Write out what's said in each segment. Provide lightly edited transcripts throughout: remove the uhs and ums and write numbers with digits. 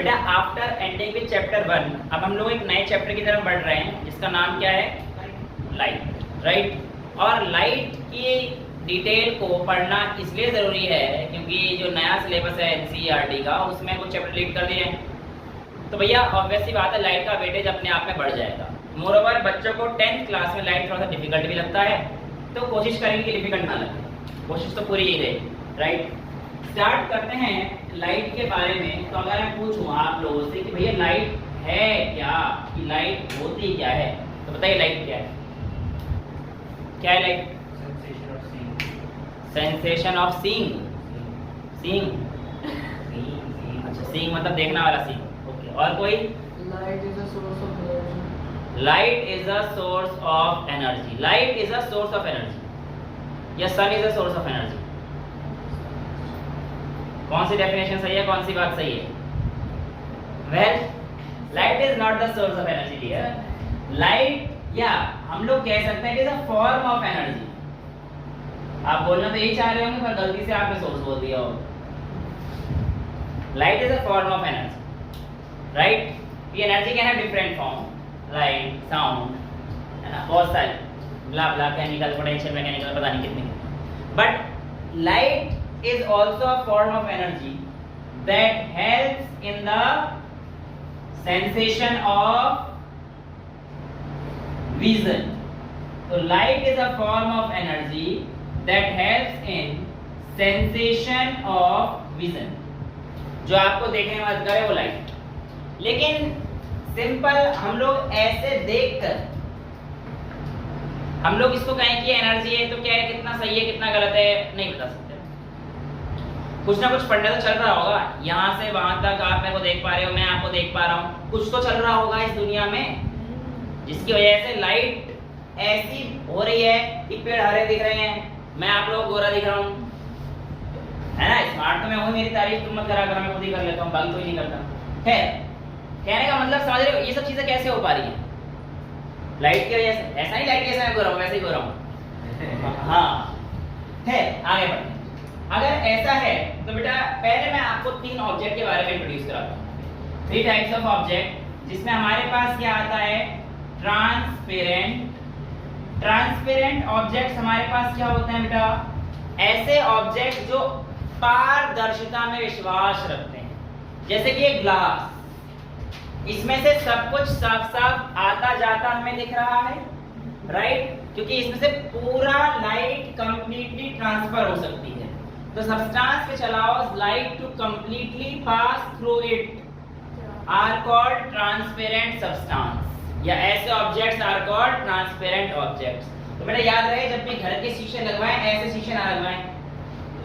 बेटा after ending with chapter 1 अब हम लोग एक नए चैप्टर की तरफ बढ़ रहे हैं जिसका नाम क्या है, लाइट, राइट। और लाइट की डिटेल को पढ़ना इसलिए ज़रूरी है क्योंकि जो नया सिलेबस है एनसीईआरटी का उसमें कुछ चैप्टर लीड कर दिए हैं। तो भैया ऑब्वियस सी बात है लाइट का वेटेज अपने आप में बढ़ जाएगा। मोरओवर बच्चों को 10th क्लास में लाइट थोड़ा सा डिफिकल्ट भी लगता है, तो कोशिश करेंगे कि डिफिकल्ट ना लगे, कोशिश तो पूरी ही रहे, राइट। स्टार्ट करते हैं लाइट के बारे में। तो अगर मैं पूछूं आप लोगों से कि भैया लाइट है क्या, कि लाइट होती क्या है, तो बताइए लाइट क्या है? क्या है light? Sensation of seeing. Seeing, अच्छा सीइंग मतलब देखना वाला सीइंग, ओके। और कोई? Light is a source of energy. Light is a source of energy. Light is a source of energy या sun is a source of energy? कौन सी definition सही है, कौन सी बात सही है? Well, light is not the source of energy dear. Light या हम लोग कह सकते हैं it is a form of energy. आप बोलना तो यही चाह रहे होंगे पर गलती से आपने सोर्स बोल दिया होगा। Light is a form of energy, right. ये energy can have different form, light, sound, है ना, बहुत सारे blah blah, chemical, potential, mechanical, पता नहीं कितने। But light is also a form of energy that helps in the sensation of vision. So light is a form of energy that helps in sensation of vision. जो आपको देखने में मदद करे वो लाइट। लेकिन सिंपल हम लोग ऐसे देखकर हम लोग इसको कहें कि एनर्जी है तो क्या है, कितना सही है कितना गलत है नहीं बता सकते। कुछ ना कुछ पढ़ना तो चल रहा होगा, यहाँ से वहां तक आप मेरे को देख पा रहे हो, मैं आपको देख पा रहा हूँ, कुछ तो चल रहा होगा इस दुनिया में जिसकी वजह से लाइट ऐसी हो रही है कि पेड़ हरे दिख रहे हैं, मैं आप लोगों को गोरा दिख रहा हूँ, है ना। स्मार्ट तो मैं हूँ, मेरी तारीफ तुम मत करा करो, मैं खुद ही कर लेता हूँ, बाकी कोई नहीं करता। खैर, कहने का मतलब समझ रहे हो ये सब चीजें कैसे हो पा रही है लाइट की वजह से। ऐसा ही लाइट कैसे मैं गोरा हूँ वैसे ही गोरा हूँ। हाँ है, आगे बढ़ते। अगर ऐसा है तो बेटा पहले मैं आपको 3 ऑब्जेक्ट के बारे में इंट्रोड्यूस कराता हूँ। 3 टाइप्स ऑफ ऑब्जेक्ट जिसमें हमारे पास क्या आता है, ट्रांसपेरेंट। ट्रांसपेरेंट ऑब्जेक्ट्स हमारे पास क्या होते हैं बेटा, ऐसे ऑब्जेक्ट जो पारदर्शिता में विश्वास रखते हैं। जैसे कि एक ग्लास, इसमें से सब कुछ साफ साफ आता जाता हमें दिख रहा है, राइट, क्योंकि इसमें से पूरा लाइट कंप्लीटली ट्रांसफर हो सकती है। The substance which allows light to completely pass through it are called transparent substance, या ऐसे objects are called transparent objects। तो बेटा याद रहे जब भी घर के शीशे लगवाएं ऐसे शीशे ना लगवाएं।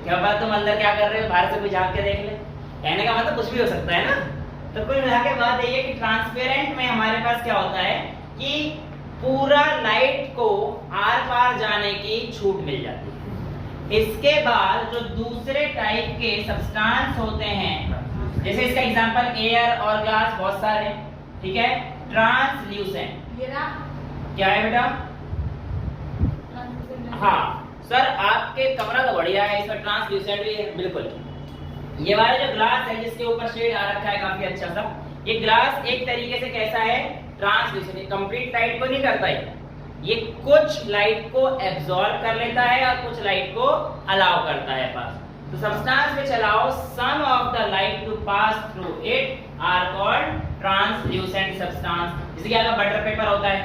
क्या बात, तुम अंदर क्या कर रहे हो, बाहर से कोई झांक के देख ले, कहने का मतलब कुछ भी हो सकता है ना। तो कुल मिला के बात ये है कि ट्रांसपेरेंट में हमारे पास क्या होता है कि पूरा लाइट को आर पार जाने की छूट मिल जाती है। इसके बाद जो दूसरे टाइप के सब्सटेंस होते हैं, जैसे इसका एग्जांपल एयर और ग्लास, बहुत सारे, ठीक है। ट्रांसल्यूसेंट क्या है बेटा? हाँ सर आपके कमरा तो बढ़िया है, इसमें ट्रांसल्यूसेंट भी है, बिल्कुल। ये वाला जो ग्लास है जिसके ऊपर शेड आ रखा है काफी अच्छा सा, ये ग्लास एक तरीके से कैसा है, ट्रांसल्यूसेंट। कंप्लीट लाइट को नहीं करता है, ये कुछ लाइट को एब्जॉर्ब कर लेता है और कुछ लाइट को अलाउ करता है पास। तो substance which allows some of the light to pass through it are called translucent substance. जैसे कि आपका बटर पेपर होता है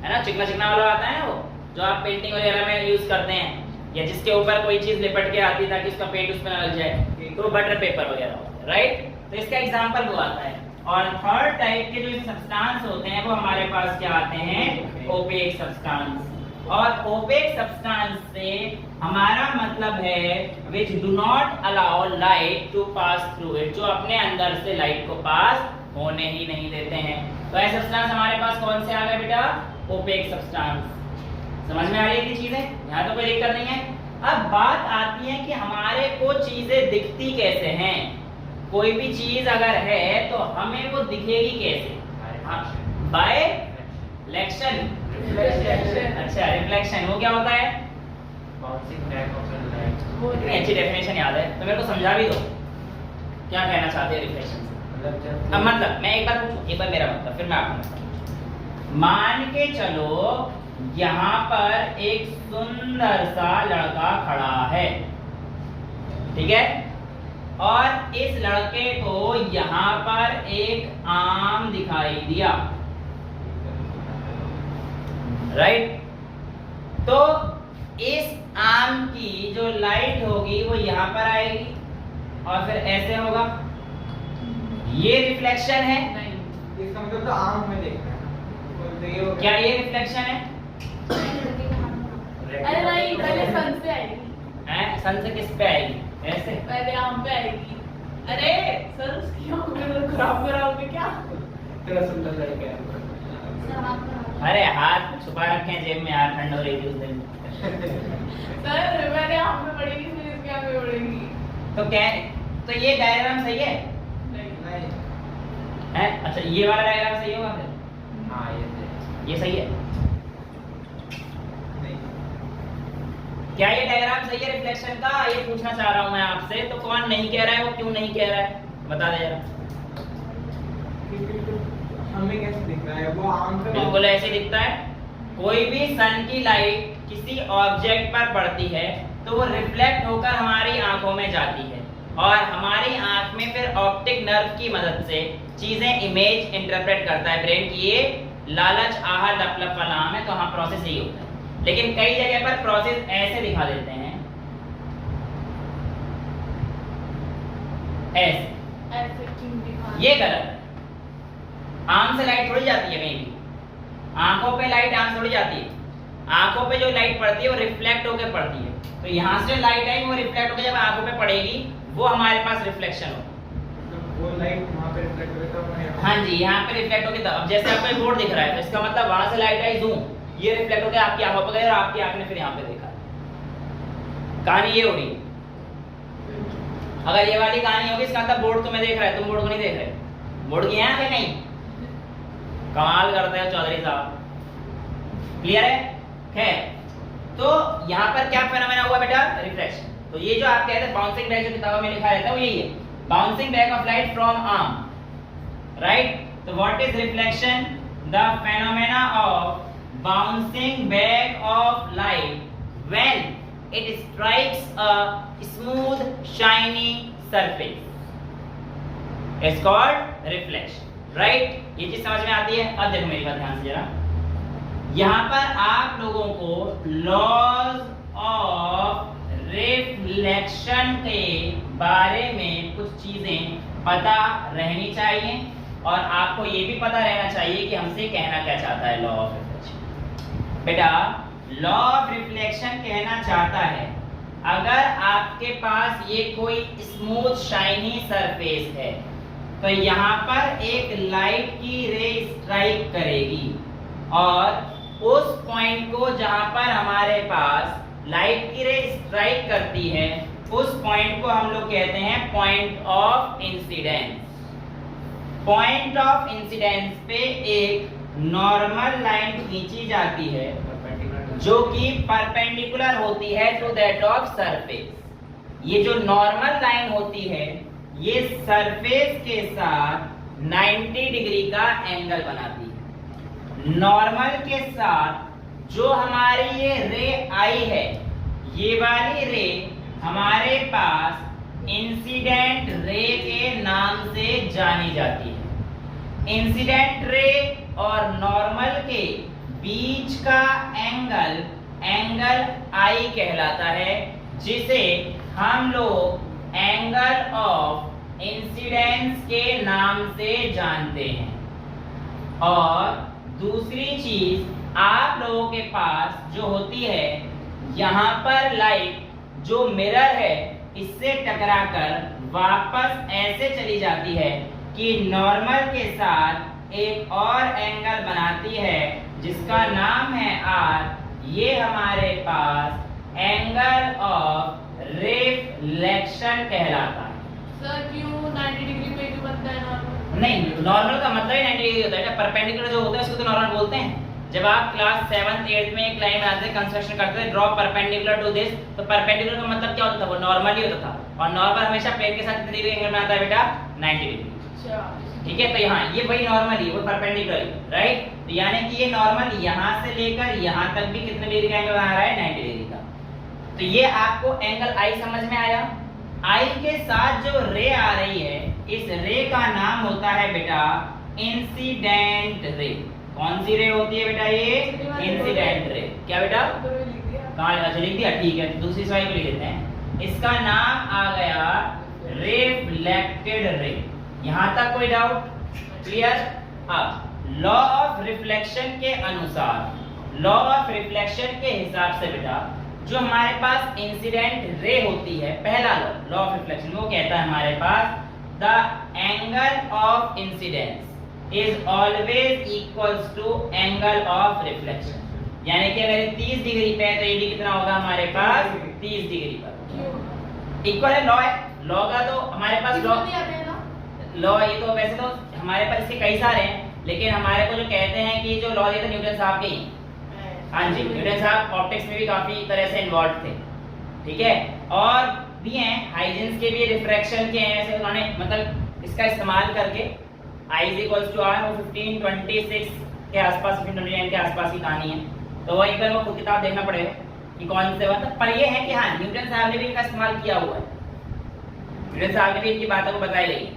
ना, चिकना चिकना वाला आता है ना, वो जो आप पेंटिंग वगैरह में यूज करते हैं, या जिसके ऊपर कोई चीज लिपट के आती है ताकि उसका पेंट उसमें ना लग जाए, तो बटर पेपर वगैरह होता है, राइट। तो इसका एग्जांपल वो आता है। और थर्ड टाइप के जो सब्सटेंस होते हैं वो हमारे पास क्या आते हैं, ओपेक सब्सटेंस। और ओपेक सब्सटेंस से हमारा मतलब है which do not allow light to pass through it, जो अपने अंदर से लाइट को पास होने ही नहीं देते हैं। तो ऐसे सब्सटेंस हमारे पास कौन से आ गए बेटा, ओपेक सब्सटेंस। समझ में आ रही है चीजें, यहाँ तो कोई दिक्कत नहीं है। अब बात आती है कि हमारे को चीजें दिखती कैसे हैं। कोई भी चीज अगर है तो हमें वो दिखेगी कैसे, बाय रिफ्लेक्शन। अच्छा रिफ्लेक्शन, वो क्या होता है, इतनी अच्छी डेफिनेशन याद है तो मेरे को समझा भी दो क्या कहना चाहते हैं रिफ्लेक्शन से। अब मतलब मैं एक बार पूछूं, एक बार मेरा मतलब फिर मैं आपको बताऊं। मान के चलो यहाँ पर एक सुंदर सा लड़का खड़ा है, ठीक है, और इस लड़के को यहाँ पर एक आम दिखाई दिया, राइट। तो इस आम की जो लाइट होगी वो यहाँ पर आएगी और फिर ऐसे होगा, ये रिफ्लेक्शन है। नहीं, इसका मतलब तो आम में देखना है। क्या ये रिफ्लेक्शन है? अरे नहीं, पहले सन से आएगी। हैं? सन से किस पे आएगी? ऐसे? पहले आम पे आएगी। अरे सर उसकी आंखें खराब कराओगे क्या? तेरा सुंदर लड़का है। अरे हाथ छुपा रखे हैं जेब में यार, ठंड हो रही थी उस दिन। सर मैंने आम में पड़ेगी फिर इसके आम में पड़ेगी। तो क्या, तो ये डायग्राम सही है? नहीं। हैं? अच्छा ये वाला डायग्राम सही होगा फिर? हाँ ये सही है? नहीं। क्या ये डायग्राम सही है रिफ्लेक्शन का? ये पूछना चाह रहा हूं मैं आपसे। तो कौन नहीं कह रहा है, वो क्यों नहीं कह रहा है, बता दे जरा। हमें कैसे दिख रहा है वो आम पे? बिल्कुल ऐसे दिखता है। कोई भी सन की लाइट किसी ऑब्जेक्ट पर पड़ती है तो वो रिफ्लेक्ट होकर हमारी आंखों में जाती है और हमारी आंख में फिर ऑप्टिक नर्व की मदद से चीजें इमेज इंटरप्रेट करता है ब्रेन की। ये लालच आहा लपलप वाला आम है, तो हाँ प्रोसेस यही होता है। लेकिन कई जगह पर प्रोसेस ऐसे दिखा देते हैं, ऐसे। ऐसे क्यों दिखा? ये गलत है। आंख से लाइट थोड़ी जाती है कहीं भी, आंखों पे लाइट आंख थोड़ी जाती है। आंखों पे जो लाइट पड़ती है वो रिफ्लेक्ट होकर पड़ती है, तो यहाँ से लाइट आई वो रिफ्लेक्ट होकर जब आंखों पे पड़ेगी वो हमारे पास रिफ्लेक्शन होगा। वो लाइट वहाँ पे रिफ्लेक्ट होता है। हाँ जी, यहाँ पे रिफ्लेक्ट होकर, अब जैसे आपको एक बोर्ड दिख रहा है तो इसका मतलब वहां से लाइट आई जूम, ये रिफ्लेक्ट होकर आपकी आंखों पे गई और आपकी आंख ने फिर यहाँ पे देखा। कहानी ये हो रही है। अगर ये वाली कहानी होगी इसका मतलब बोर्ड तुम्हें देख रहा है, तुम बोर्ड को नहीं देख रहे। बोर्ड की आंख है नहीं। कमाल करते हैं चौधरी साहब। क्लियर है? खैर, तो यहाँ पर क्या फेनोमेना हुआ बेटा? रिफ्लेक्शन। तो ये जो आप कहते हैं बाउंसिंग बैक, जो किताबों में लिखा रहता है वो यही है, bouncing back of light from arm, right. तो what is reflection? The phenomena of bouncing back of light when it strikes a smooth shiny surface is called reflection, right? ये चीज समझ में आती है? अब देखो मेरी बात ध्यान से जरा। यहाँ पर आप लोगों को लॉज ऑफ रिफ्लेक्शन के बारे में कुछ चीजें पता रहनी चाहिए और आपको ये भी पता रहना चाहिए कि हमसे कहना क्या चाहता है लॉ ऑफ रिफ्लेक्शन। बेटा लॉ ऑफ रिफ्लेक्शन कहना चाहता है अगर आपके पास ये कोई स्मूथ शाइनी सरफेस है तो यहाँ पर एक लाइट की रे स्ट्राइक करेगी और उस पॉइंट को जहाँ पर हमारे पास लाइट की रे स्ट्राइक करती है उस पॉइंट को हम लोग कहते हैं point of incidence. Point of incidence पे एक नॉर्मल लाइन खींची जाती है जो कि परपेंडिकुलर होती है टू दैट ऑफ सरफेस। ये जो नॉर्मल लाइन होती है ये सरफेस के साथ 90 डिग्री का एंगल बनाती है। नॉर्मल के साथ जो हमारी ये रे आई है, ये वाली रे हमारे पास इंसिडेंट रे के नाम से जानी जाती है। इंसिडेंट रे और नॉर्मल के बीच का एंगल आई कहलाता है जिसे हम लोग एंगल ऑफ इंसिडेंस के नाम से जानते हैं। और दूसरी चीज आप लोगों के पास जो होती है यहाँ पर लाइट जो मिरर है इससे टकराकर वापस ऐसे चली जाती है कि नॉर्मल के साथ एक और एंगल बनाती है जिसका नाम है R। ये हमारे पास एंगल ऑफ रिफ्लेक्शन कहलाता है। सर क्यों 90 डिग्री पे क्यों बनता है नॉर्मल? नहीं, नॉर्मल का मतलब ही 90 डिग्री होता है। परपेंडिकुलर जो होता है उसको तो नॉर्मल बोलते हैं। जब आप क्लास 7th 8th में एक लाइन बनाते कंस्ट्रक्शन करते थे ड्रॉ परपेंडिकुलर टू दिस, तो परपेंडिकुलर का मतलब क्या होता था? वो नॉर्मल ही होता था और नॉर्मल हमेशा प्लेन के साथ कितनी डिग्री एंगल बनाता है बेटा? 90 डिग्री। अच्छा ठीक है। तो यहाँ ये वही नॉर्मल ही वो परपेंडिकुलर, राइट। तो यानी कि ये नॉर्मल यहाँ से लेकर यहाँ तक भी कितने डिग्री का एंगल आ रहा है, 90 डिग्री का। तो ये आपको एंगल आई समझ में आया। आई के साथ जो रे आ रही है, इस रे का नाम होता है बेटा इंसिडेंट रे। कौन सी रे होती है बेटा, ये इंसिडेंट रे। क्या बेटा, ऊपर में लिख दिया। कहाँ, अच्छा लिख दिया, ठीक है। दूसरी स्लाइड पे लिख देते हैं। इसका नाम आ गया रिफ्लेक्टेड रे। यहाँ तक कोई डाउट, क्लियर। अब लॉ ऑफ रिफ्लेक्शन के अनुसार, लॉ ऑफ रिफ्लेक्शन के हिसाब से बेटा जो हमारे पास इंसिडेंट रे होती है, पहला लॉ ऑफ रिफ्लेक्शन वो कहता है हमारे पास the angle of incidence is always equals to angle of reflection. यानी कि अगर 30 डिग्री पे है तो ये भी कितना होगा हमारे पास, 30 डिग्री पर इक्वल है। लॉ का तो हमारे पास लॉ ये तो वैसे तो हमारे पास इसके कई सारे हैं, लेकिन हमारे को जो कहते हैं कि जो लॉ ये तो न्यूटन साहब के ही। हाँ जी, न्यूटन साहब ऑप्टिक्स में भी काफी तरह से इन्वॉल्व थे, ठीक है। और भी हैं हाइजेंस के भी, रिफ्रैक्शन के हैं, ऐसे उन्होंने मतलब इसका इस्तेमाल करके I = R 1526 के आसपास, 1529 के आसपास की कहानी है। तो वो एक बार वो खुद किताब देखना पड़ेगा कि कौन से मतलब, पर ये है कि हाँ न्यूटन साहब ने भी इनका इस्तेमाल किया हुआ है, न्यूटन साहब ने भी इनकी बातों को बताई गई।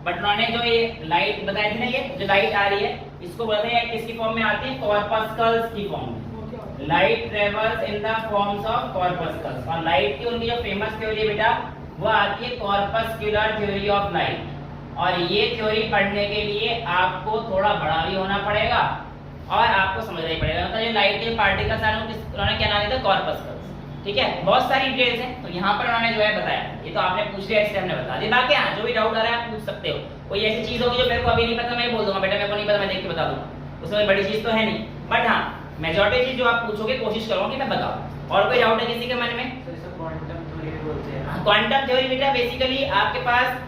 बट उन्होंने जो ये लाइट बताई थी ना, ये जो लाइट आ रही है इसको बोलते हैं किसकी फॉर्म में आती है, कॉर्पस्कल्स की फॉर्म में। Light travels in the forms of corpuscles. और लाइट की उनकी जो फेमस थ्योरी है बेटा वो आती है कॉर्पस्कुलर थ्योरी ऑफ लाइट। और ये थ्योरी पढ़ने के लिए आपको थोड़ा बड़ा भी होना पड़ेगा और आपको समझना ही पड़ेगा। मतलब ये लाइट के पार्टिकल्स आ रहे हैं, उन्होंने क्या नाम दिया था, कॉर्पस्कल्स, ठीक है। बहुत सारी डिटेल्स हैं, तो यहाँ पर उन्होंने जो है बताया, ये तो आपने पूछ लिया इसलिए हमने बता दिया। बाकी हाँ जो भी डाउट आ रहा है आप पूछ सकते हो। कोई ऐसी चीज होगी जो मेरे को अभी नहीं पता, मैं बोल दूंगा बेटा मेरे को नहीं पता, मैं देख के बता दूंगा, उसमें बड़ी चीज तो है नहीं। बट हाँ मेजॉरिटी चीज जो आप पूछोगे कोशिश करूंगा कि मैं बताऊं। और कोई डाउट है किसी के मन में? क्वांटम थ्योरी बोलते हैं। क्वांटम थ्योरी बेटा बेसिकली आपके पास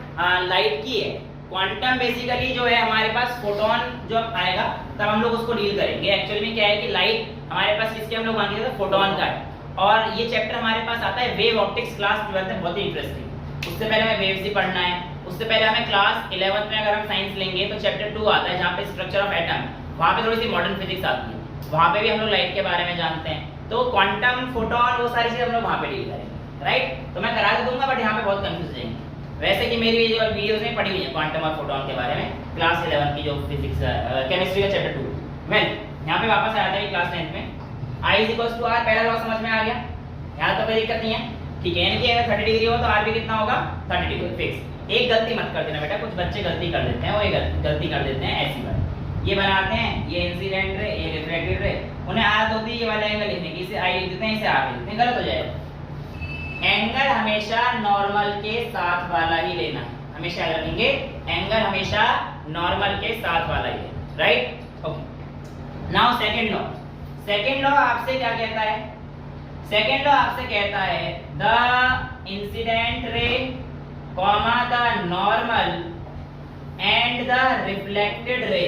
लाइट की है। क्वांटम बेसिकली जो है हमारे पास फोटोन जब आएगा तब हम लोग उसको डील करेंगे। एक्चुअली में क्या है कि लाइट हमारे पास किसके हम लोग मांगे थे, फोटोन का है। और ये चैप्टर हमारे पास आता है वेव ऑप्टिक्स क्लास 12 में, बहुत ही इंटरेस्टिंग। उससे पहले हमें वेव्स ही पढ़ना है। उससे पहले हमें क्लास 11th में अगर हम साइंस लेंगे तो चैप्टर 2 आता है जहाँ पे स्ट्रक्चर ऑफ एटम, वहाँ पे थोड़ी सी मॉडर्न फिजिक्स आती है, वहाँ पे भी हम लोग लाइट के बारे में जानते हैं। तो क्वांटम, फोटोन, वो सारी चीजें हम लोग वहाँ पे डील करेंगे, राइट। तो मैं करा दूंगा बट यहाँ पे बहुत कंफ्यूज जाएंगे। वैसे कि मेरी जो वीडियोस में पढ़ी हुई है क्वांटम और फोटोन के बारे में, क्लास 11 की जो फिजिक्स केमिस्ट्री का चैप्टर 2। वेल यहाँ पे वापस आया था क्लास 10th में I = R, पहला लॉ समझ में आ गया, यहाँ तो कोई दिक्कत नहीं है, ठीक है। यानी कि अगर 30 डिग्री हो तो R भी कितना होगा, 30 डिग्री फिक्स। एक गलती मत कर देना बेटा, कुछ बच्चे गलती कर देते हैं, वो ये गलती कर देते हैं ऐसी बात, ये बनाते हैं ये इंसिडेंट रे, ये रिफ्लेक्टेड रे, उन्हें आदत होती है ये वाला एंगल लिखने की, इसे I लिख देते हैं, इसे R लिख देते हैं, गलत हो जाएगा। एंगल हमेशा नॉर्मल के साथ वाला ही लेना है, हमेशा याद रखेंगे एंगल हमेशा नॉर्मल के साथ वाला ही है, right. Okay now second law आपसे क्या कहता है? सेकंड लॉ आपसे कहता है the incident ray comma the normal and the reflected ray,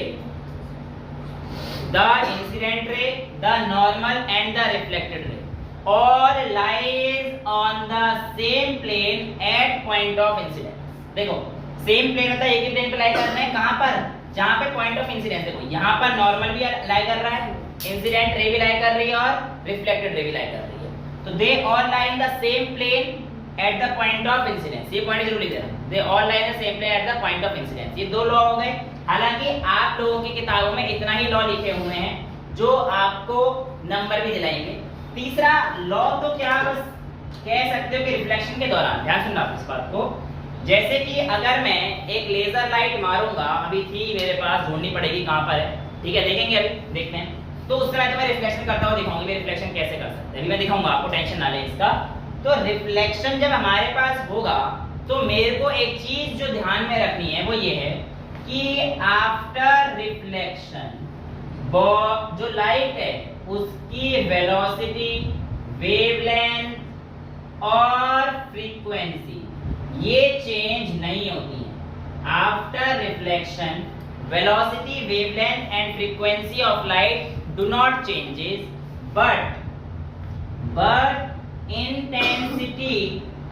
the incident ray, the normal and the reflected ray all lies on the same plane at point of incidence। देखो same plane होता है, एक ही plane पे लाई करना है, कहां पर, जहां पे पॉइंट ऑफ इंसिडेंस। देखो यहां पर नॉर्मल भी लाई कर रहा है, इंसिडेंट रे भी लाई कर रही है और रिफ्लेक्टेड रे भी लाई कर रही है। तो they all lie in the same plane at the point of incidence, ये पॉइंट जरूर लिख देना, they all lie in the same plane at the point of incidence. ये दो लॉ हो गए। हालांकि आप लोगों की किताबों में इतना ही लॉ लिखे हुए हैं जो आपको नंबर भी दिलाएंगे। तीसरा लॉ तो क्या बस कह सकते हो कि रिफ्लेक्शन के दौरान, ध्यान सुनना इस बात को, जैसे कि अगर मैं एक लेजर लाइट मारूंगा, अभी थी मेरे पास, ढूंढनी पड़ेगी कहां पर है, ठीक है, देखेंगे अभी, देखते हैं। तो उस समय तो मैं रिफ्लेक्शन करता हुआ दिखाऊंगी, मैं रिफ्लेक्शन कैसे कर सकते हैं अभी मैं दिखाऊंगा आपको, टेंशन ना लें इसका। तो रिफ्लेक्शन जब हमारे पास होगा तो मेरे को एक चीज जो ध्यान में रखनी है वो ये है कि आफ्टर रिफ्लेक्शन जो लाइट है उसकी वेलोसिटी, वेवलेंथ और फ्रीक्वेंसी ये चेंज नहीं होती है। After reflection velocity, wavelength and frequency of light do not changes, but intensity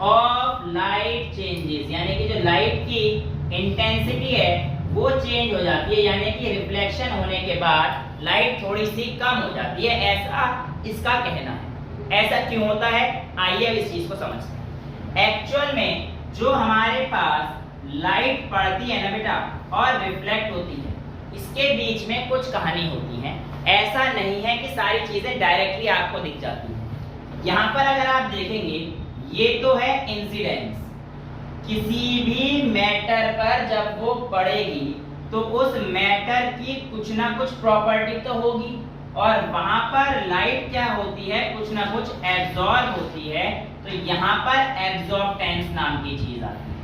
of light changes. यानी कि जो लाइट की इंटेंसिटी है वो चेंज हो जाती है, यानी कि रिफ्लेक्शन होने के बाद लाइट थोड़ी सी कम हो जाती है, ऐसा इसका कहना है। ऐसा क्यों होता है, आइए अब इस चीज को समझते हैं। एक्चुअल में जो हमारे पास लाइट पड़ती है ना बेटा और रिफ्लेक्ट होती है, इसके बीच में कुछ कहानी होती है। ऐसा नहीं है कि सारी चीजें डायरेक्टली आपको दिख जाती हैं। यहाँ पर अगर आप देखेंगे, ये तो है इंसिडेंस। किसी भी मैटर पर जब वो पड़ेगी तो उस मैटर की कुछ ना कुछ प्रॉपर्टी तो होगी, और वहां पर लाइट क्या होती है, कुछ ना कुछ एब्जॉर्ब होती है। तो यहाँ पर एब्जॉर्बटेंस नाम की चीज आती है।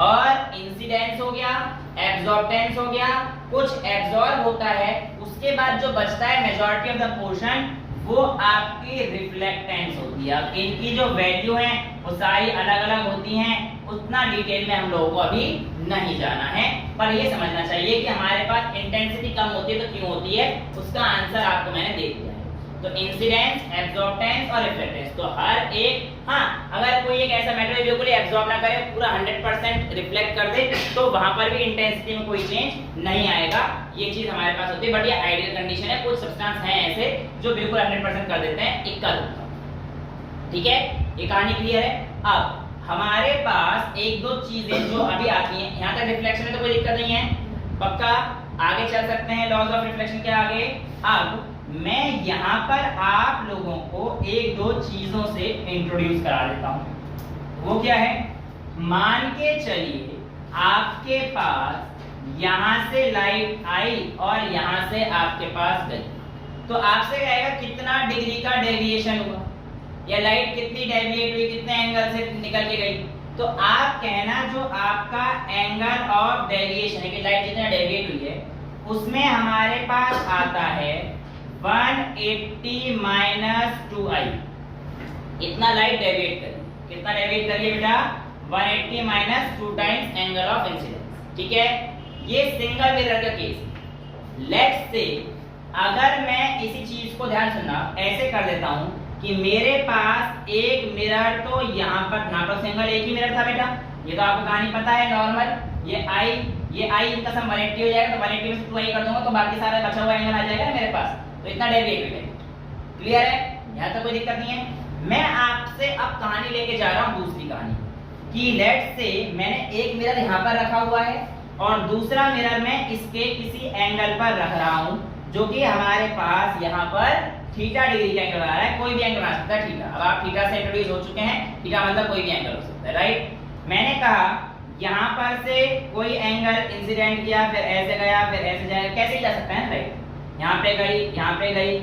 और इंसिडेंस हो गया, एब्जॉर्बटेंस हो गया, कुछ एब्जॉर्ब होता है, उसके बाद जो बचता है मेजॉरिटी ऑफ द पोर्शन, वो आपकी रिफ्लेक्टेंस होती है। अब इनकी जो वैल्यू है वो सारी अलग अलग होती हैं, उतना डिटेल में हम लोगों को अभी नहीं जाना है, पर ये समझना चाहिए कि हमारे पास इंटेंसिटी कम होती है तो क्यों होती है, उसका आंसर आपको मैंने दे दिया है। तो इंसिडेंस, एब्जॉर्बटेंस और रिफ्लेक्टेंस, तो हर एक, हाँ अगर कोई एक ऐसा मैटर है बिल्कुल एब्जॉर्ब ना करे, पूरा 100% रिफ्लेक्ट कर दे, तो वहां पर भी इंटेंसिटी में कोई चेंज नहीं आएगा। ये चीज हमारे पास होती है, बट ये आइडियल कंडीशन है। कुछ सब्सटेंस हैं ऐसे जो बिल्कुल 100% कर देते हैं, इक्का दुक्का। ठीक है, ये कहानी क्लियर है। अब हमारे पास एक दो चीजें जो अभी आती हैं, यहाँ तक रिफ्लेक्शन में तो कोई दिक्कत नहीं है, पक्का आगे चल सकते हैं लॉज ऑफ रिफ्लेक्शन के आगे। अब मैं यहाँ पर आप लोगों को एक दो चीजों से इंट्रोड्यूस करा देता हूँ। वो क्या है, मान के चलिए आपके पास यहाँ से लाइट आई और यहाँ से आपके पास गई, तो आपसे कहेगा कितना डिग्री का डेविएशन हुआ, या लाइट कितनी डेविएट हुई, कितने एंगल से निकल के गई। तो आप कहना जो आपका एंगल ऑफ डेविएशन है कि लाइट जितना डेविएट हुई है, उसमें हमारे पास आता है 180 माइनस 2i। इतना लाइट डेविएट करिए, कितना डेविएट करिए बेटा, 180 minus 2 times angle of incidence. ठीक है, ये सिंगल मिरर का केस है। लेट्स से अगर मैं इसी चीज को ध्यान सुनना ऐसे कर देता हूं कि मेरे पास एक मिरर, तो यहाँ पर नाटो सिंगल एक ही मिरर था बेटा, ये तो आपको कहानी पता है नॉर्मल, ये आई इनका सब 180 हो जाएगा, तो 180 में से 2i कर दूंगा तो बाकी सारा बचा हुआ एंगल आ जाएगा ना मेरे पास, तो इतना डेविएट है। क्लियर है, यहाँ तक कोई दिक्कत नहीं है। मैं आपसे अब कहानी लेके जा रहा हूँ दूसरी कहानी कि लेट्स से मैंने एक मिरर यहाँ पर रखा हुआ है और दूसरा मिरर मैं इसके किसी एंगल पर रख रहा हूँ, जो कि हमारे पास यहाँ पर थीटा डिग्री का एंगल आ रहा है। कोई भी एंगल आ सकता है थीटा। अब आप थीटा से इंट्रोड्यूस हो चुके हैं, थीटा मतलब कोई भी एंगल हो सकता है, राइट। मैंने कहा यहाँ पर से कोई एंगल इंसिडेंट किया, फिर ऐसे गया, फिर ऐसे जाएगा, कैसे जा सकता है राइट। यहाँ पे गई,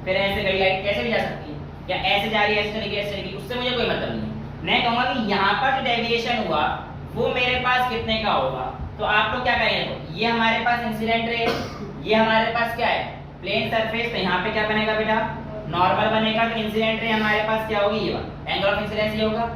फिर ऐसे गई लाइट, कैसे भी जा सकती है, या ऐसे जा रही है, ऐसे चलेगी, उससे मुझे कोई मतलब नहीं है। मैं कहूँगा कि यहाँ पर जो डेविएशन हुआ वो मेरे पास कितने का होगा, तो आप लोग क्या करेंगे, ये हमारे पास इंसिडेंट रे, ये हमारे पास क्या है प्लेन सरफेस, तो यहाँ पे क्या बनेगा बेटा, नॉर्मल बनेगा। तो इंसिडेंट रे हमारे पास क्या होगी, ये एंगल ऑफ इंसिडेंस ये होगा।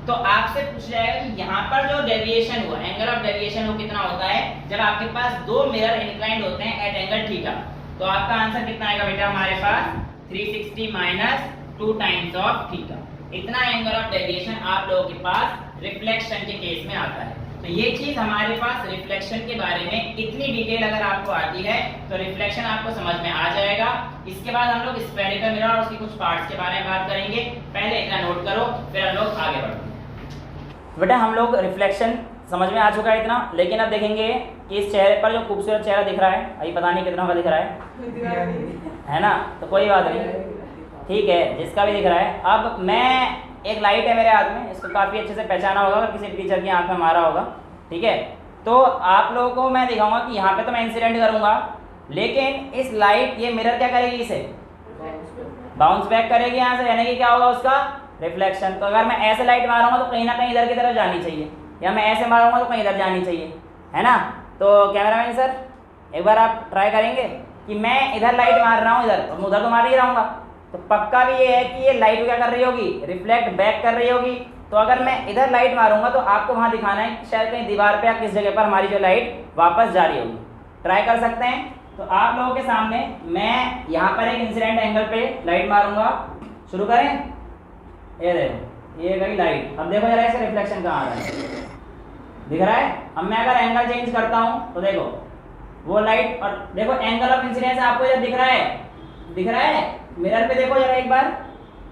तो आपसे पूछ जाएगा कि यहाँ पर जो डेविएशन हुआ, एंगल ऑफ डेविएशन वो कितना होता है जब आपके पास दो मिरर इंक्लाइंड होते हैं एट एंगल थीटा। तो आपका आंसर कितना आएगा बेटा, हमारे पास 360 माइनस 2 टाइम्स ऑफ थीटा। इतना एंगल ऑफ डेविएशन आप लोगों के पास रिफ्लेक्शन के केस में आता है। तो ये चीज हमारे पास रिफ्लेक्शन के बारे में इतनी डिटेल अगर आपको आती है तो रिफ्लेक्शन आपको समझ में आ जाएगा। इसके बाद हम लोग स्फेरिकल मिरर और उसके कुछ पार्ट्स के बारे में बात करेंगे। पहले इतना नोट करो, फिर हम लोग आगे बढ़ते हैं। बेटा हम लोग रिफ्लेक्शन समझ में आ चुका है इतना, लेकिन अब देखेंगे कि इस चेहरे पर जो खूबसूरत चेहरा दिख रहा है, अभी पता नहीं कितना का दिख रहा है ना, तो कोई बात नहीं, ठीक है, जिसका भी दिख रहा है। अब मैं एक लाइट है मेरे हाथ में, इसको काफ़ी अच्छे से पहचाना होगा अगर किसी टीचर की आंख में मारा होगा, ठीक है। तो आप लोगों को मैं दिखाऊंगा कि यहाँ पे तो मैं इंसिडेंट करूँगा, लेकिन इस लाइट, ये मिरर क्या करेगी, इसे बाउंस बैक करेगी यहाँ से, यानी कि क्या होगा उसका रिफ्लेक्शन। तो अगर मैं ऐसे लाइट मारूंगा तो कहीं ना कहीं इधर की तरफ जानी चाहिए, या मैं ऐसे मारूंगा तो कहीं इधर जानी चाहिए, है ना। तो कैमरामैन सर एक बार आप ट्राई करेंगे कि मैं इधर लाइट मार रहा हूँ, इधर तो उधर तो मार ही रहूँगा, तो पक्का भी ये है कि ये लाइट क्या कर रही होगी, रिफ्लेक्ट बैक कर रही होगी। तो अगर मैं इधर लाइट मारूंगा तो आपको वहाँ दिखाना है कि शायद कहीं दीवार पे या किस जगह पर हमारी जो लाइट वापस जा रही होगी। ट्राई कर सकते हैं। तो आप लोगों के सामने मैं यहाँ पर एक इंसिडेंट एंगल पे लाइट मारूंगा, शुरू करें। ये देखो ये गई लाइट, अब देखो जरा इसका रिफ्लेक्शन कहाँ आ रहा है, दिख रहा है। अब मैं अगर एंगल चेंज करता हूँ तो देखो वो लाइट, और देखो एंगल ऑफ इंसिडेंस आपको जब दिख रहा है मिरर पे देखो जरा एक बार,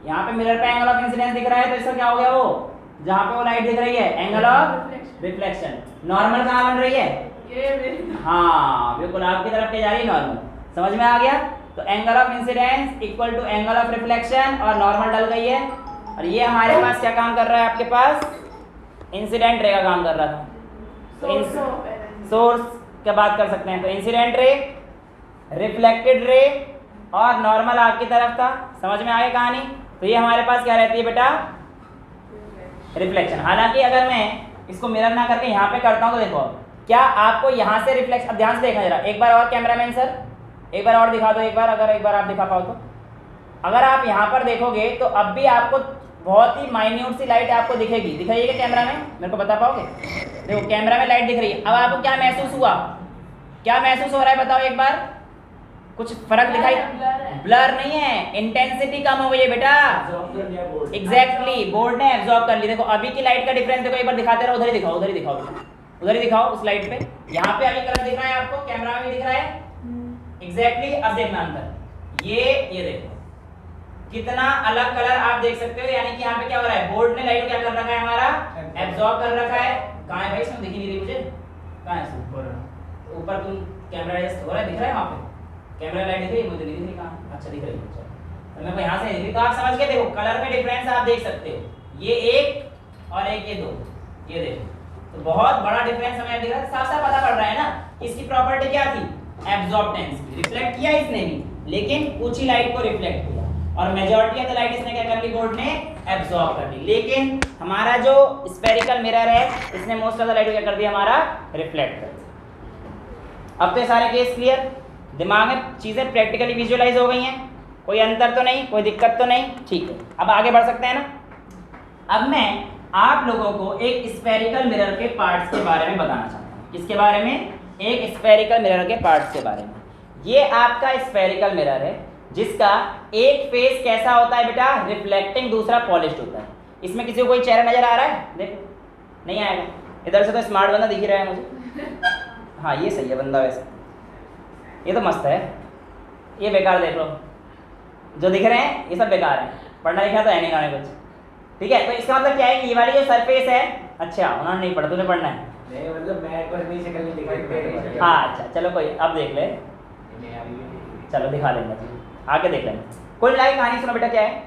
यहाँ पे मिरर पे एंगल ऑफ इंसिडेंस दिख रहा है, तो इसका क्या हो गया, वो जहाँ पे वो लाइट दिख रही है एंगल ऑफ रिफ्लेक्शन। नॉर्मल कहाँ बन रही है, ये मेरी हाँ बिल्कुल आपकी तरफ पे जा रही है नॉर्मल, समझ में आ गया। तो angle of incidence equal to angle of reflection, और नॉर्मल डल गई है, और ये हमारे पास क्या काम कर रहा है, आपके पास इंसिडेंट रे का काम कर रहा था। तो सोर्स क्या बात कर सकते हैं, तो इंसिडेंट रे, रिफ्लेक्टेड रे और नॉर्मल आपकी तरफ था, समझ में आ गई कहानी। तो ये हमारे पास क्या रहती है बेटा, रिफ्लेक्शन। हालांकि अगर मैं इसको मिरर ना करके यहाँ पे करता हूँ तो देखो क्या आपको यहाँ से रिफ्लेक्शन, अब ध्यान से देखना जरा एक बार और, कैमरामैन सर एक बार और दिखा दो, एक बार अगर एक बार आप दिखा पाओ तो। अगर आप यहाँ पर देखोगे तो अब भी आपको बहुत ही माइन्यूट सी लाइट आपको दिखेगी, दिख रही है क्या कैमरा में, मेरे को बता पाओगे। देखो कैमरा में लाइट दिख रही है, अब आपको क्या महसूस हुआ, क्या महसूस हो रहा है बताओ एक बार, कुछ फर्क दिखाई, ब्लर नहीं है, इंटेंसिटी कम हो गई है बेटा। एग्जैक्टली बोर्ड ने एब्जॉर्ब कर ली। देखो अभी की लाइट का डिफरेंस देखो, एक बार दिखाते रहो, उधर ही दिखाओ, उधर ही दिखाओ, उधर ही दिखाओ उस लाइट पे। यहाँ पे अभी कलर दिख रहा है आपको, कैमरा में भी दिख रहा है एग्जैक्टली। अब देखना अंतर, ये देखो कितना अलग कलर आप देख सकते हो, यानी कि यहाँ पे क्या हो रहा है, बोर्ड ने लाइट क्या कर रखा है हमारा, एब्जॉर्ब कर रखा है। कहाँ है भाई, इसमें दिख ही नहीं रही मुझे, कहाँ है ऊपर, तुम कैमरा एडजस्ट हो रहा है, दिख रहा है वहाँ पे कैमरा लाइट दिख रही है, मुझे दिख रही कहाँ, अच्छा दिख रही है, तो मैं यहाँ से दिख रही, तो आप समझ के देखो कलर में डिफरेंस आप देख सकते हो, ये एक और एक ये दो, ये देखो तो बहुत बड़ा डिफरेंस हमें दिख रहा है, साफ साफ पता पड़ रहा है ना। इसकी प्रॉपर्टी क्या थी, एब्जॉर्बटेंस, रिफ्लेक्ट किया इसने भी, लेकिन कुछ ही लाइट को रिफ्लेक्ट किया, और मेजॉरिटी ऑफ द लाइट इसने क्या कर ली, बोर्ड ने एब्जॉर्ब कर ली। लेकिन हमारा जो स्फेरिकल मिरर है इसने मोस्ट ऑफ द लाइट को क्या कर दिया, हमारा रिफ्लेक्ट कर दिया। अब तो ये सारे केस क्लियर, दिमाग में चीजें प्रैक्टिकली विजुअलाइज हो गई हैं, कोई अंतर तो नहीं, कोई दिक्कत तो नहीं, ठीक है। अब आगे बढ़ सकते हैं ना। अब मैं आप लोगों को एक स्फेरिकल मिरर के पार्ट्स के बारे में बताना चाहता हूँ। किसके बारे में, एक स्फेरिकल मिरर के पार्ट्स के बारे में। ये आपका स्फेरिकल मिरर है जिसका एक फेस कैसा होता है बेटा, रिफ्लेक्टिंग, दूसरा पॉलिश्ड होता है। इसमें किसी को कोई चेहरा नजर आ रहा है, देखो नहीं आएगा, इधर से तो स्मार्ट बंदा दिख ही रहा है मुझे, हाँ ये सही है बंदा, वैसे ये तो मस्त है, ये बेकार देख लो, जो दिख रहे हैं ये सब बेकार है, पढ़ना लिखना तो है नहीं गाने कुछ, ठीक है। तो इसका मतलब क्या है कि ये वाली जो सरफेस है, अच्छा उन्होंने नहीं पढ़ा, तुझे पढ़ना है, नहीं मतलब मैं पर नहीं शक्ल नहीं दिखाई, हाँ अच्छा चलो कोई, अब देख ले, चलो दिखा लेंगे, आके देख लेंगे। कोई लाइक कहानी सुनो बेटा, क्या है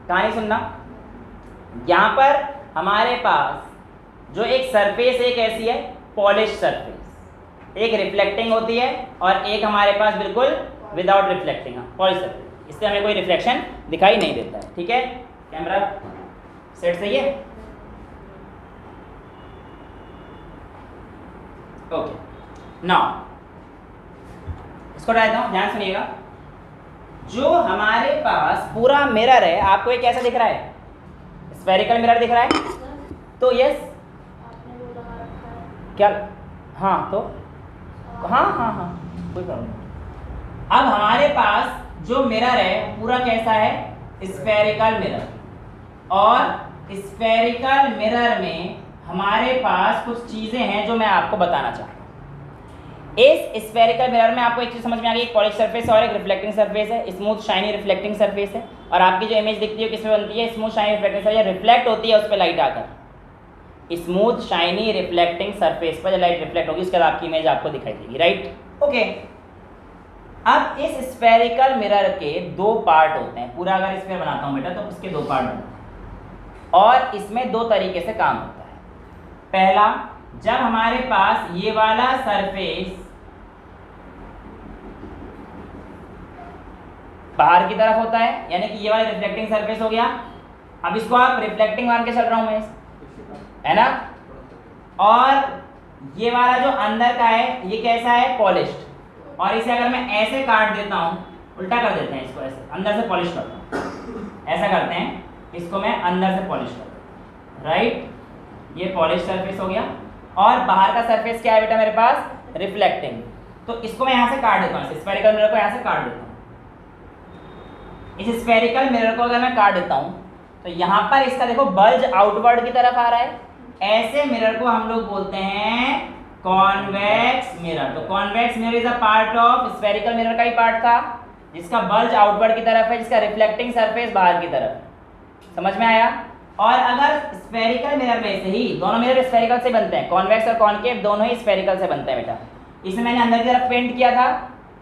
कहानी सुनना। यहाँ पर हमारे पास जो एक सरफेस एक ऐसी है पॉलिश सरफेस, एक रिफ्लेक्टिंग होती है और एक हमारे पास बिल्कुल विदाउट रिफ्लेक्टिंग पॉलिश सरफेस, इससे हमें कोई रिफ्लेक्शन दिखाई नहीं देता है, ठीक है। कैमरा सेट सही है, ओके। नाउ इसको डालता हूँ, ध्यान सुनिएगा। जो हमारे पास पूरा मिरर है, आपको ये कैसा दिख रहा है, स्फेरिकल मिरर दिख रहा है, तो यस क्या, हाँ तो हाँ हाँ हाँ कोई प्रॉब्लम नहीं। अब हमारे पास जो मिरर है पूरा कैसा है, स्फेरिकल मिरर, और स्फेरिकल मिरर में हमारे पास कुछ चीजें हैं जो मैं आपको बताना चाहता हूँ। इस स्फेरिकल मिरर में आपको एक चीज समझ में आ गई, एक पॉलिश सरफेस और एक रिफ्लेक्टिंग सरफेस है, स्मूथ शाइनी रिफ्लेक्टिंग सरफेस है, और आपकी जो इमेज दिखती है किसमें बनती है, smooth shiny reflecting surface, reflect होती है उस पर लाइट आकर, स्मूथ शाइनी रिफ्लेक्टिंग सरफेस पर लाइट रिफ्लेक्ट होगी, उसके बाद आपकी इमेज आपको दिखाई देगी, राइट ओके। अब इस स्फेरिकल मिरर के दो पार्ट होते हैं, पूरा अगर स्फेयर बनाता हूँ बेटा तो उसके दो पार्ट बनते हैं, और इसमें दो तरीके से काम होता है। पहला, जब हमारे पास ये वाला सरफेस बाहर की तरफ होता है, यानी कि ये वाला रिफ्लेक्टिंग सरफेस हो गया, अब इसको आप रिफ्लेक्टिंग मान के चल रहा हूं मैं, है ना, और ये वाला जो अंदर का है ये कैसा है, पॉलिश्ड, और इसे अगर मैं ऐसे काट देता हूं, उल्टा कर देते हैं इसको, ऐसे अंदर से पॉलिश करता हूं, ऐसा करते हैं, इसको मैं अंदर से पॉलिश करता हूं, राइट, ये पॉलिश सरफेस हो गया, और बाहर का सरफेस क्या है बेटा मेरे पास, रिफ्लेक्टिंग, तो इसको मैं यहाँ से काट देता हूँ, स्फेरिकल मिरर को यहाँ से काट देता हूँ। इस स्फेरिकल मिरर को अगर मैं काट देता हूँ तो यहाँ पर इसका देखो बल्ज आउटवर्ड की तरफ आ रहा है, ऐसे मिरर को हम लोग बोलते हैं कॉन्वेक्स मिरर। तो convex mirror is a part of spherical mirror का ही पार्ट था, जिसका बल्ज आउटवर्ड की तरफ है, जिसका रिफ्लेक्टिंग सरफेस बाहर की तरफ। समझ में आया? और अगर स्फेरिकल मिरर में से ही, दोनों मिरर स्फेरिकल से बनते हैं, कॉन्वेक्स और कॉनकेव दोनों ही स्फेरिकल से बनते हैं बेटा। इसमें मैंने अंदर की तरफ पेंट किया था,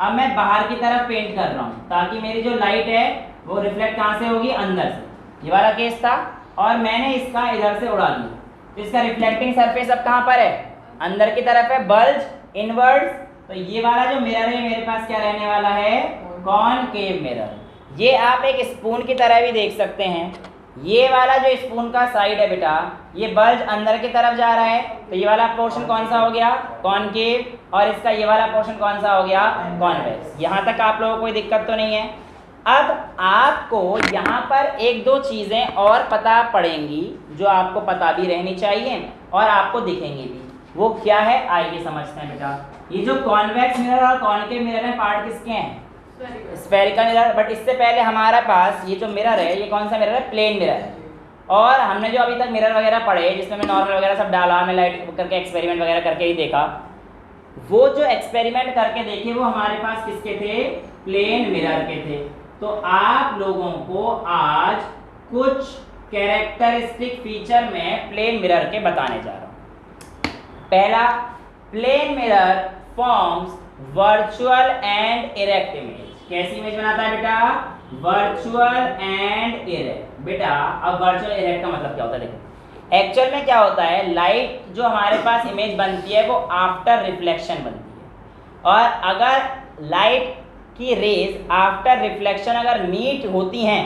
अब मैं बाहर की तरफ पेंट कर रहा हूँ ताकि मेरी जो लाइट है वो रिफ्लेक्ट कहाँ से होगी? अंदर से। ये वाला केस था और मैंने इसका इधर से उड़ा दिया, तो इसका रिफ्लेक्टिंग सरफेस अब कहाँ पर है? अंदर की तरफ है, बल्ज इनवर्ड्स। तो ये वाला जो मिरर है मेरे पास क्या रहने वाला है? Concave mirror. ये आप एक स्पून की तरह भी देख सकते हैं। ये वाला जो स्पून का साइड है बेटा, ये बल्ज अंदर की तरफ जा रहा है, तो ये वाला पोर्शन कौन सा हो गया? कॉनकेव। और इसका ये वाला पोर्शन कौन सा हो गया? कॉन्वेक्स। यहाँ तक आप लोगों को कोई दिक्कत तो नहीं है? अब आपको यहाँ पर एक दो चीज़ें और पता पड़ेंगी जो आपको पता भी रहनी चाहिए और आपको दिखेंगी भी। वो क्या है आइए समझते हैं बेटा। ये जो कॉन्वेक्स मिरर और कॉनकेव मिरर है पार्ट किसके हैं? Spherical mirror. बट इससे पहले हमारे पास ये जो मिरर है ये कौन सा मिरर है? प्लेन मिरर है। और हमने जो अभी तक मिरर वगैरह पढ़े जिसमें मैं नॉर्मल वगैरह सब डाला, मैं लाइट करके एक्सपेरिमेंट वगैरह करके ही देखा, वो जो एक्सपेरिमेंट करके देखे वो हमारे पास किसके थे? प्लेन मिरर के थे। तो आप लोगों को आज कुछ कैरेक्टरिस्टिक फीचर में प्लेन मिरर के बताने जा रहा हूँ। पहला, plane mirror forms virtual and erect image. कैसी इमेज बनाता है बेटा? Virtual and erect. बेटा अब वर्चुअल इरेक्ट का मतलब क्या होता है? देखो एक्चुअल में क्या होता है, लाइट जो हमारे पास इमेज बनती है वो आफ्टर रिफ्लेक्शन बनती है। और अगर लाइट की रेज आफ्टर रिफ्लेक्शन अगर मीट होती हैं,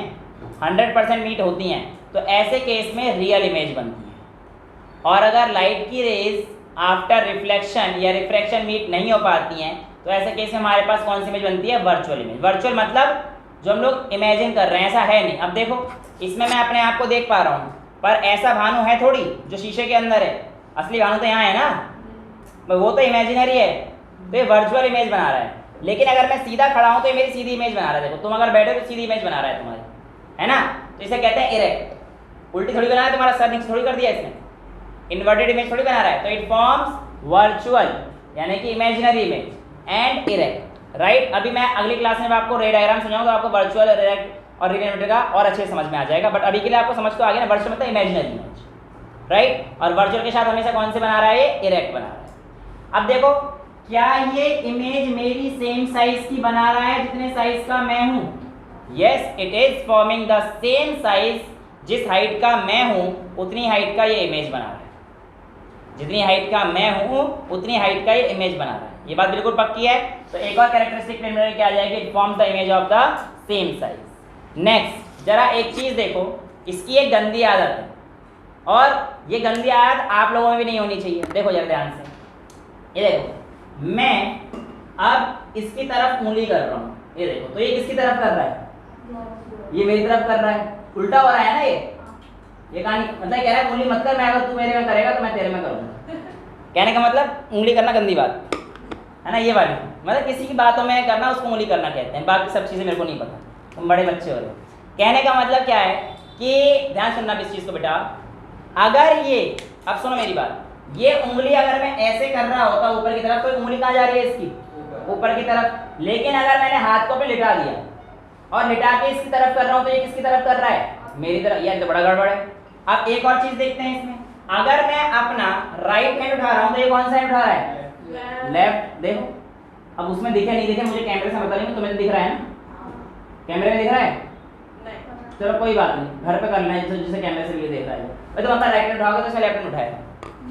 100% मीट होती हैं, तो ऐसे केस में रियल इमेज बनती है। और अगर लाइट की रेज आफ्टर रिफ्लेक्शन या रिफ्रैक्शन मीट नहीं हो पाती हैं, तो ऐसे केस में हमारे पास कौन सी इमेज बनती है? Virtual image. वर्चुअल मतलब जो हम लोग इमेजिन कर रहे हैं, ऐसा है नहीं। अब देखो इसमें मैं अपने आप को देख पा रहा हूँ, पर ऐसा भानु है थोड़ी जो शीशे के अंदर है। असली भानु तो यहाँ है ना, वो तो इमेजिनरी है, तो ये वर्चुअल इमेज बना रहा है। लेकिन अगर मैं सीधा खड़ा हूँ तो ये मेरी सीधी इमेज बना रहा है। देखो तुम अगर बैठे तो सीधी इमेज बना रहा है तुम्हारी, है ना? तो इसे कहते हैं इरेक्ट। उल्टी थोड़ी बना है, तुम्हारा सर नीचे थोड़ी कर दिया इसने, इन्वर्टेड इमेज थोड़ी बना रहा है। तो इट फॉर्म्स वर्चुअल यानी कि imaginary image and erect, right? अभी मैं अगली क्लास में आपको रे डायग्राम समझाऊंगा, तो आपको वर्चुअल, इरेक्ट और रियल का और अच्छे से समझ में आ जाएगा। बट अभी के लिए आपको समझ तो आ गया ना, वर्चुअल मतलब इमेजिनरी इमेज, राइट? और वर्चुअल के साथ हमेशा कौन से बना रहा है? ये इरेक्ट बना रहा है। अब देखो क्या ये इमेज मेरी सेम साइज की बना रहा है जितने साइज का मैं हूं? Yes, it is forming the same size. जिस हाइट का मैं हूं उतनी हाइट का ये इमेज बना रहा है। जितनी हाइट का मैं हूं उतनी हाइट का ये इमेज बना रहा है। ये बात बिल्कुल पक्की है। तो एक और कैरेक्टरिस्टिक प्लेन मिरर क्या आ जाएगी? It forms the image of the same size. Next जरा एक चीज देखो, इसकी एक गंदी आदत है और ये गंदी आदत आप लोगों में भी नहीं होनी चाहिए। देखो जरा ध्यान से, ये देखो मैं अब इसकी तरफ उंगली कर रहा हूँ, ये देखो। तो ये किसकी तरफ कर रहा है? ये मेरी तरफ कर रहा है। उल्टा हो रहा है ना ये कहानी। मतलब कह रहा है उंगली मत कर, मैं अगर तू मेरे में करेगा तो मैं तेरे में करूँगा। कहने का मतलब उंगली करना गंदी बात है ना, ये वाली। मतलब किसी की बातों में करना उसको उंगली करना कहते हैं, बाकी सब चीज़ें मेरे को नहीं पता, तुम बड़े बच्चे हो रहे हो। कहने का मतलब क्या है कि ध्यान सुनना इस चीज़ को बेटा। अगर ये, अब सुनो मेरी बात, ये उंगली अगर मैं ऐसे कर रहा होता ऊपर की तरफ, तो उंगली कहाँ जा रही है इसकी? ऊपर की तरफ। लेकिन अगर मैंने हाथ को पे लिटा दिया और लिटा के इसकी तरफ कर रहा हूँ, तो ये किसकी तरफ कर रहा है? मेरी तरफ। यह तो बड़ा गड़बड़ है। अब एक और चीज देखते हैं इसमें, अगर मैं अपना राइट हैंड उठा रहा हूँ तो ये कौन सा हैंड उठा रहा है? लेफ्ट। देखो अब उसमें दिखे नहीं दिखे मुझे कैमरे से पता नहीं, तुम्हें तो दिख रहा है ना? कैमरे में दिख रहा है? चलो कोई बात नहीं, घर पे करना है जैसे कैमरे से भी देख रहा है। तुम अपना राइट हैंड उठाओगे तो इसे लेफ्ट हैंड उठाएगा,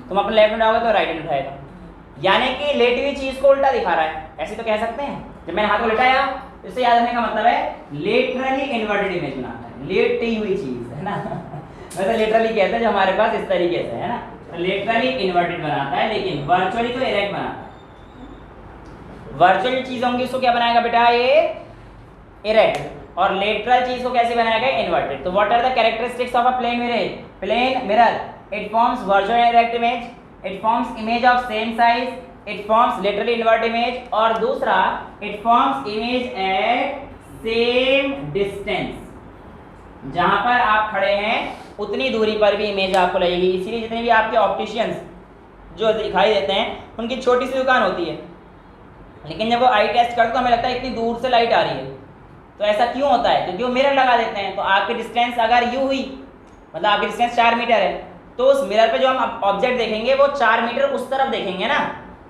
तुम अपना लेफ्ट हैंड उठाओगे तो राइट हैंड उठाएगा। यानी कि लेटी हुई चीज को उल्टा दिखा रहा है, ऐसे तो कह सकते हैं। जब मैंने हाथ को लिटाया, इससे याद रखने का मतलब है लेटरली इन्वर्टेड इमेज बनाता है, लेटी हुई चीज है ना। वैसे लेटरली कहते हैं जो हमारे पास इस तरीके से है ना, तो लेटरली इन्वर्टेड बनाता है, लेकिन वर्चुअली तो इरेक्ट बनाता है। वर्चुअल चीज होंगी उसको क्या बनाएगा बेटा? ये इरेक्ट। और लेटरल चीज को कैसे बनाएगा? इन्वर्टेड। तो what are the characteristics of a plane mirror? Plane mirror, it forms virtual and erect image, it forms image of same size, it forms literally invert image, और दूसरा it forms image at same distance. जहां पर आप खड़े हैं उतनी दूरी पर भी इमेज आपको लगेगी। इसीलिए जितने भी आपके ऑप्टिशियंस जो दिखाई देते हैं उनकी छोटी सी दुकान होती है, लेकिन जब वो आई टेस्ट करते तो हमें लगता है इतनी दूर से लाइट आ रही है। तो ऐसा क्यों होता है? क्योंकि वो मिरर लगा देते हैं। तो आपकी डिस्टेंस अगर यू हुई, मतलब आपकी डिस्टेंस 4 मीटर है, तो उस मिरर पे जो हम ऑब्जेक्ट देखेंगे वो 4 मीटर उस तरफ देखेंगे ना।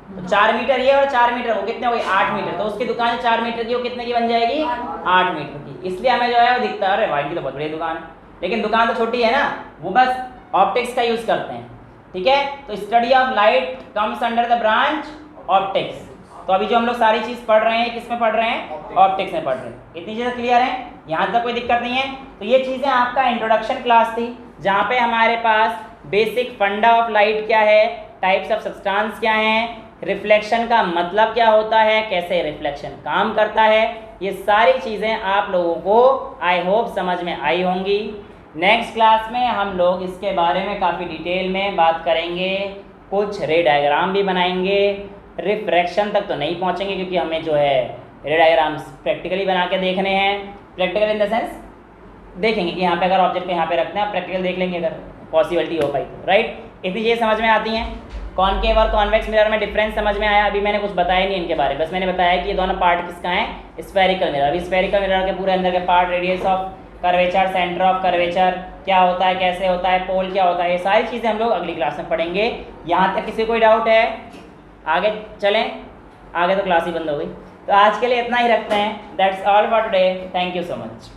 तो 4 मीटर ये और 4 मीटर वो, कितने हो गए? 8 मीटर। तो उसकी दुकान 4 मीटर की वो कितने की बन जाएगी? 8 मीटर की। इसलिए हमें जो है वो दिखता है अरे भाई की तो बहुत बड़ी दुकान है, लेकिन दुकान तो छोटी है ना, वो बस ऑप्टिक्स का यूज़ करते हैं। ठीक है, तो study of light comes under the branch optics. तो अभी जो हम लोग सारी चीज़ पढ़ रहे हैं किस में पढ़ रहे हैं? ऑप्टिक्स में पढ़ रहे हैं। इतनी चीज़ें क्लियर हैं? यहाँ तक कोई दिक्कत नहीं है? तो ये चीज़ें आपका इंट्रोडक्शन क्लास थी, जहाँ पे हमारे पास बेसिक फंडा ऑफ लाइट क्या है, टाइप्स ऑफ सब्सटेंस क्या हैं, रिफ्लेक्शन का मतलब क्या होता है, कैसे रिफ्लेक्शन काम करता है, ये सारी चीज़ें आप लोगों को आई होप समझ में आई होंगी। नेक्स्ट क्लास में हम लोग इसके बारे में काफ़ी डिटेल में बात करेंगे, कुछ रे डायग्राम भी बनाएंगे। रिफ्रैक्शन तक तो नहीं पहुंचेंगे क्योंकि हमें जो है रे डायग्राम्स प्रैक्टिकली बना के देखने हैं। प्रैक्टिकल इन द सेंस देखेंगे कि यहाँ पे अगर ऑब्जेक्ट को यहाँ पे रखना है, प्रैक्टिकल देख लेंगे अगर पॉसिबिलिटी हो पाई तो, राइट। इतनी चीज़ें समझ में आती हैं। कॉनकेव और कॉन्वेक्स मिरर में डिफरेंस समझ में आया? अभी मैंने कुछ बताया नहीं इनके बारे में, बस मैंने बताया कि ये दोनों पार्ट किसका है, स्फेरिकल मिरर। अभी स्फेरिकल मिरर के पूरे अंदर के part, radius of curvature, centre of curvature क्या होता है, कैसे होता है, पोल क्या होता है, ये सारी चीज़ें हम लोग अगली क्लास में पढ़ेंगे। यहाँ तक किसी को कोई डाउट है? आगे चलें? आगे तो क्लास ही बंद हो गई। तो आज के लिए इतना ही रखते हैं। That's all for today. Thank you so much.